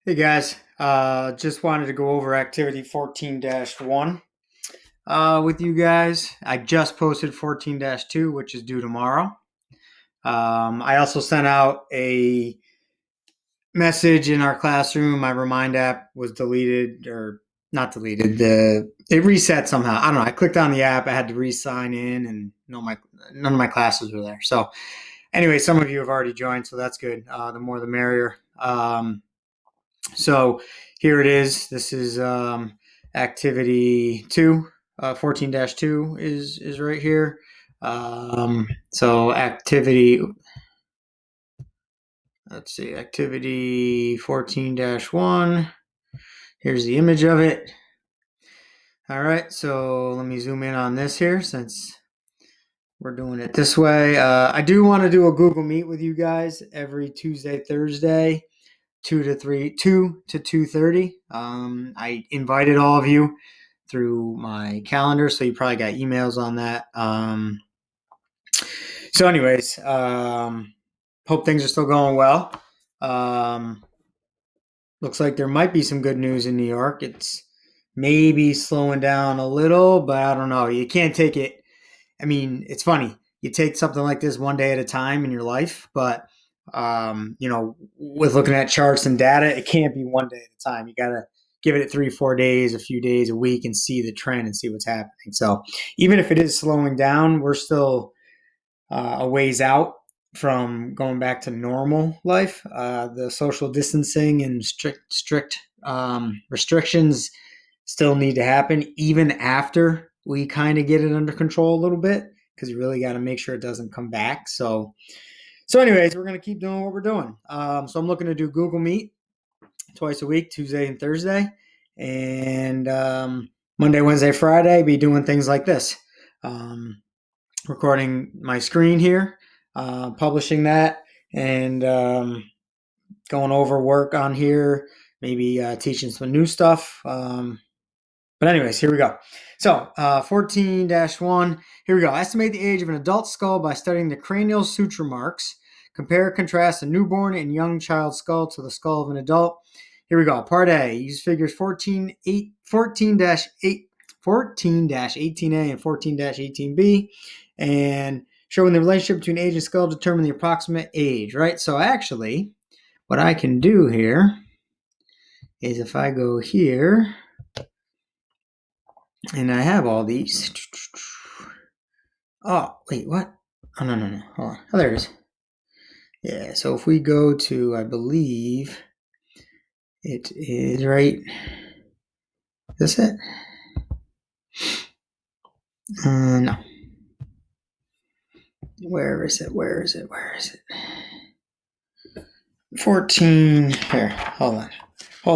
Hey guys, just wanted to go over activity 14-1 with you guys. I just posted 14-2, which is due tomorrow. I also sent out a message in our classroom. My Remind app was deleted or not deleted. It reset somehow. I don't know. I clicked on the app. I had to re-sign in, and none of my classes were there. So anyway, some of you have already joined, so that's good. The more the merrier. So here it is. This is activity 2. 14-2 is right here. So activity, let's see, activity 14-1. Here's the image of it. All right, so let me zoom in on this here since we're doing it this way. I do want to do a Google Meet with you guys every Tuesday, Thursday. 2 to 2:30. I invited all of you through my calendar, so you probably got emails on that. So, anyways, hope things are still going well. Looks like there might be some good news in New York. It's maybe slowing down a little, but I don't know. You can't take it. I mean, it's funny. You take something like this one day at a time in your life, but with looking at charts and data, it can't be one day at a time. You got to give it 3, 4 days, a few days, a week, and see the trend and see what's happening. So even if it is slowing down, we're still a ways out from going back to normal life. The social distancing and strict restrictions still need to happen even after we kind of get it under control a little bit, because you really got to make sure it doesn't come back. So anyways, we're going to keep doing what we're doing. So I'm looking to do Google Meet twice a week, Tuesday and Thursday. And Monday, Wednesday, Friday, be doing things like this. Recording my screen here, publishing that, and going over work on here, maybe teaching some new stuff. But anyways, here we go. So 14-1, here we go. Estimate the age of an adult skull by studying the cranial suture marks. Compare, contrast a newborn and young child skull to the skull of an adult. Here we go. Part A. Use figures 14-18A and 14-18B and showing the relationship between age and skull determine the approximate age, right? So actually, what I can do here is if I go here, and I have all these. Oh, wait, what? Oh, no. Hold on. Oh, there it is. Yeah, so if we go to, I believe it is right. Is this it? No. Where is it? 14. Here, hold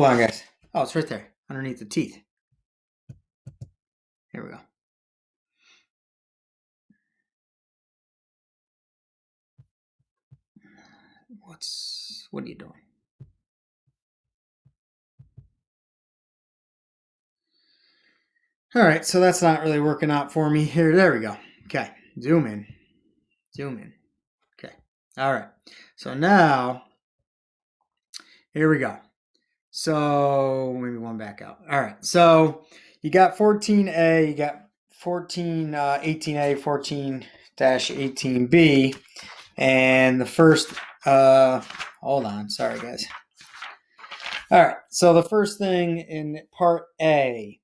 on, guys. Oh, it's right there, underneath the teeth. Here we go. What are you doing? All right, so that's not really working out for me here. There we go. Okay, zoom in. Okay, all right. So now, here we go. So maybe one back out. All right, so you got 14A, you got 18A, 14-18B, and the first, hold on, sorry guys. All right, so the first thing in part A.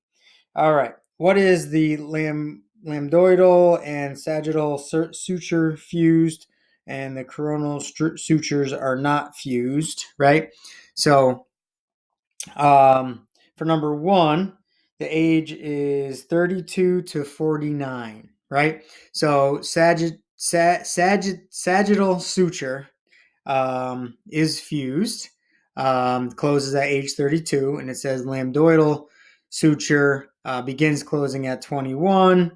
All right, what is the lambdoidal and sagittal suture fused, and the coronal sutures are not fused, right? So for number 1, the age is 32 to 49, right? So sagittal suture is fused, closes at age 32, and it says lambdoidal suture begins closing at 21.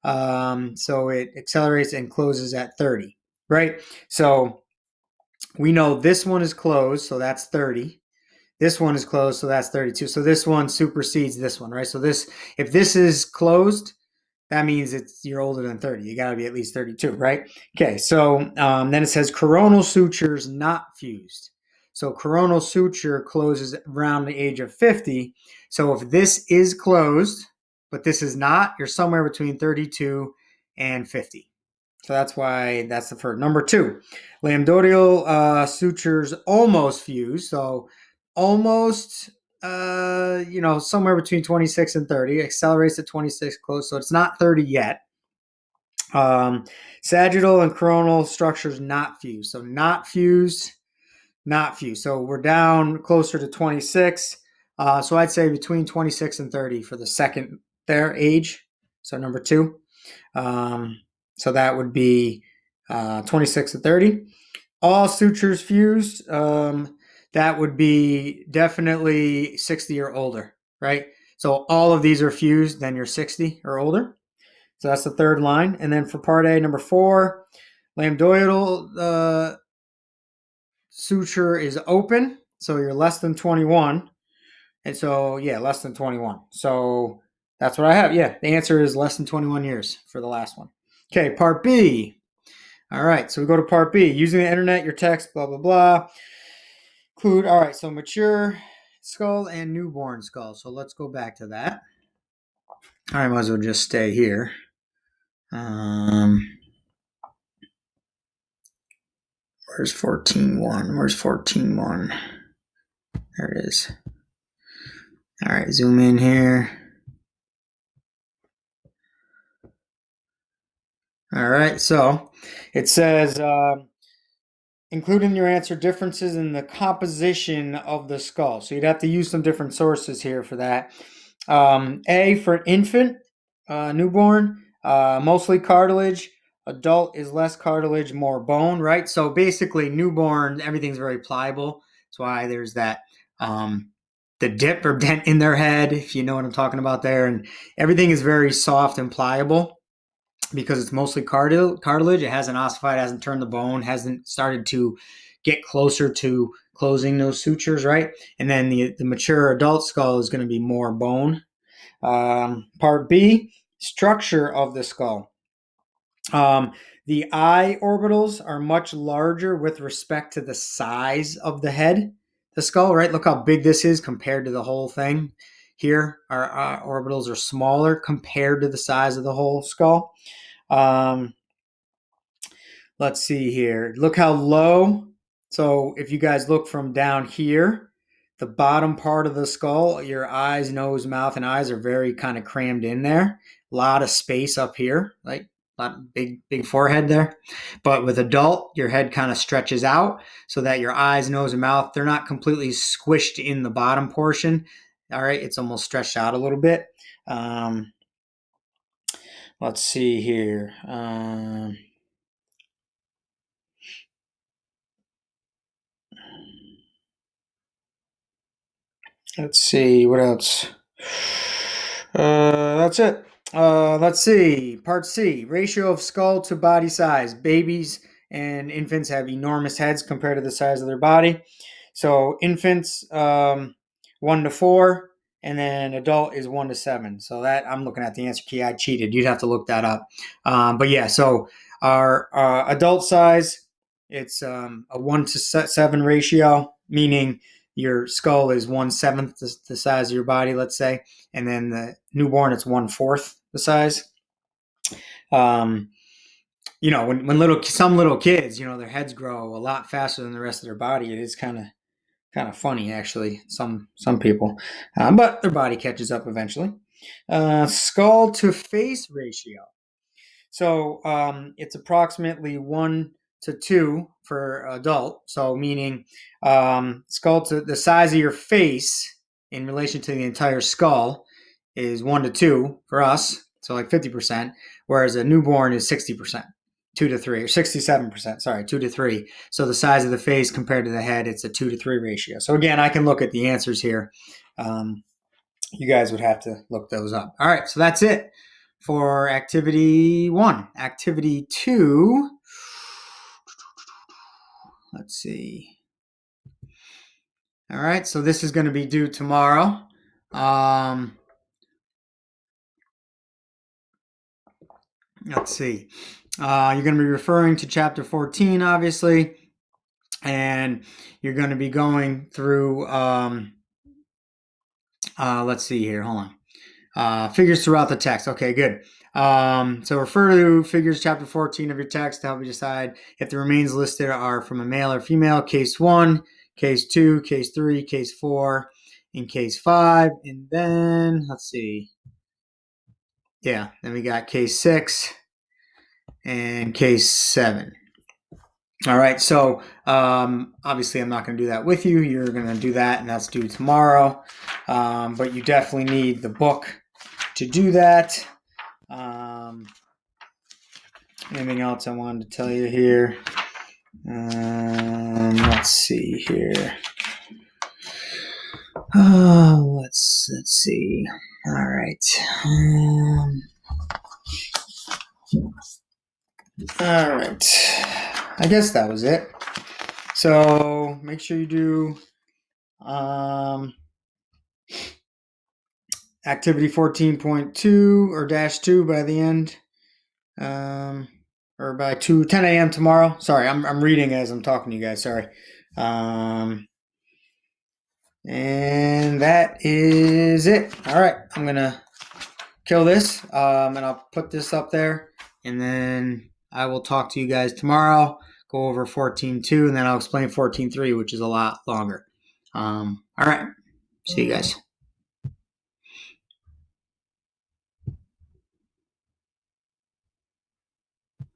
So it accelerates and closes at 30, right? So we know this one is closed, so that's 30. This one is closed, so that's 32. So this one supersedes this one, right? So if this is closed, that means you're older than 30. You got to be at least 32, right? Okay, so then it says coronal sutures not fused. So coronal suture closes around the age of 50. So if this is closed, but this is not, you're somewhere between 32 and 50. So that's why that's the first. Number two, lambdoidal sutures almost fuse. So almost, somewhere between 26 and 30. Accelerates to 26 close. So it's not 30 yet. Sagittal and coronal structures not fused. So not fused, not fused. So we're down closer to 26. So I'd say between 26 and 30 for the second there age. So number two. So that would be 26 to 30. All sutures fused. That would be definitely 60 or older, right? So all of these are fused, then you're 60 or older. So that's the third line. And then for part A, number 4, lambdoidal suture is open. So you're less than 21. And so, yeah, less than 21. So that's what I have. Yeah, the answer is less than 21 years for the last one. Okay, part B. All right, so we go to part B. Using the internet, your text, blah, blah, blah. Include, all right, so mature skull and newborn skull. So let's go back to that. I might as well just stay here. Where's 14.1? Where's 14.1? There it is. All right, zoom in here. All right, so it says, include in your answer differences in the composition of the skull. So you'd have to use some different sources here for that. A, for infant, newborn, mostly cartilage. Adult is less cartilage, more bone, right? So basically, newborn, everything's very pliable. That's why there's that the dip or dent in their head, if you know what I'm talking about there. And everything is very soft and pliable because it's mostly cartilage. It hasn't ossified, hasn't turned the bone, hasn't started to get closer to closing those sutures, right? And then the mature adult skull is going to be more bone. Part B, structure of the skull. The eye orbitals are much larger with respect to the size of the head, the skull, right? Look how big this is compared to the whole thing. Here, our orbitals are smaller compared to the size of the whole skull. Let's see here. Look how low. So if you guys look from down here, the bottom part of the skull, your eyes, nose, mouth, and eyes are very kind of crammed in there. A lot of space up here, like a lot of big forehead there. But with adult, your head kind of stretches out so that your eyes, nose, and mouth, they're not completely squished in the bottom portion. All right, it's almost stretched out a little bit. Let's see here. Let's see, what else? That's it. Let's see. Part C, ratio of skull to body size. Babies and infants have enormous heads compared to the size of their body. So infants, 1 to 4, and then adult is 1 to 7. So that, I'm looking at the answer key. I cheated. You'd have to look that up. But yeah, so our adult size, it's a 1 to 7 ratio, meaning your skull is 1/7 the size of your body, let's say, and then the newborn it's 1/4 the size. When some little kids, their heads grow a lot faster than the rest of their body. It is kind of funny actually. Some people, but their body catches up eventually. Skull to face ratio. So it's approximately 1 to 2 for adult. So meaning skull to the size of your face in relation to the entire skull is 1 to 2 for us. So like 50%, whereas a newborn is 60%. 2 to 3 or 67%, sorry, 2 to 3. So the size of the face compared to the head, it's a 2 to 3 ratio. So again, I can look at the answers here. You guys would have to look those up. All right, so that's it for activity 1. Activity 2, let's see. All right, so this is going to be due tomorrow. Let's see. You're going to be referring to chapter 14, obviously. and you're going to be going through, let's see here, hold on. Figures throughout the text. Okay, good. So refer to figures chapter 14 of your text to help you decide if the remains listed are from a male or female. Case 1, case 2, case 3, case 4, and case 5. And then, let's see. Yeah, then we got case 6 and case 7. All right, so obviously I'm not going to do that with you. You're going to do that, and that's due tomorrow. But you definitely need the book to do that. Anything else I wanted to tell you here? Let's see here. Let's see. All right. All right. I guess that was it. So make sure you do activity 14.2 or -2 by the end, or by 10 a.m. tomorrow. Sorry, I'm reading as I'm talking to you guys. Sorry. And that is it. All right, I'm gonna kill this, and I'll put this up there, and then I will talk to you guys tomorrow. Go over 14.2, and then I'll explain 14.3, which is a lot longer. All right, see you guys.